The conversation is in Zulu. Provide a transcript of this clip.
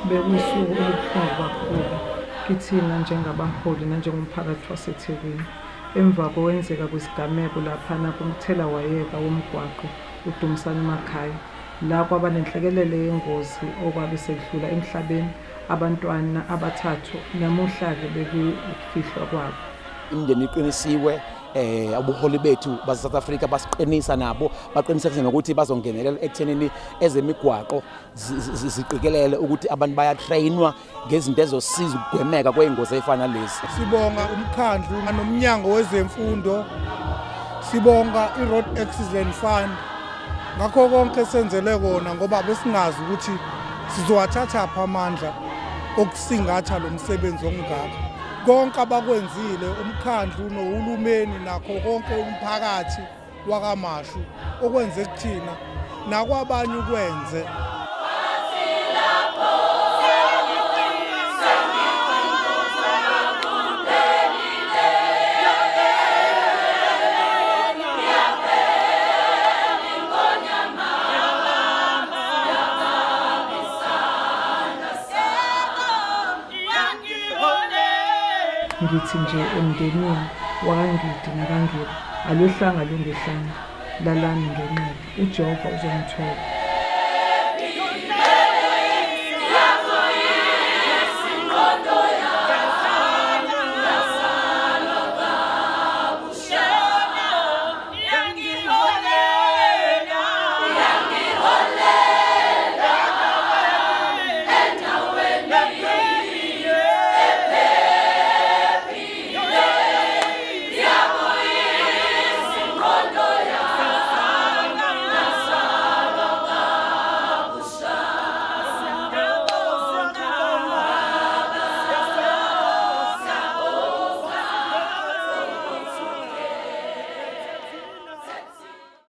Bekusuku olubuhlungu kakhulu kithina njengabaholi nanjengomphakathi waseThekwini. Emva kokwenzeka kwesigameko laphana kumthelawayeka womgwaqo uDumisani Makhaya, la kwaba nenhlekelele yengozi okwabe sekudlula emhlabeni abantwana abathathu namuhla-ke bekufihlwa kwabo. Imindeni iqinisiwe, ubuholi bethu base-South Africa basiqinisa nabo, baqinisekise nokuthi bazongenelela ekuthenini ezemigwaqo ziqikelele ukuthi abantu bayatrainwa ngezinto ezosiza ukugwemeka kwey'ngozi ey'fana lezi. Sibonga umkhandlu nomnyango wezemfundo, sibonga i-Road Accident Fund ngakho konke senzele kona ngoba besingazi ukuthi sizowathatha amandla okusingatha lo msebenzi ongaka. Konke abakwenzile umkhandlu nohulumeni nakho konke umphakathi wakaMashu okwenze kuthina nakwabanye ukwenze. Ngithi nje emndenini wakangidi nakangidi, alohlanga lungehlanga, lalani ngenqele, uJehova uzonithola.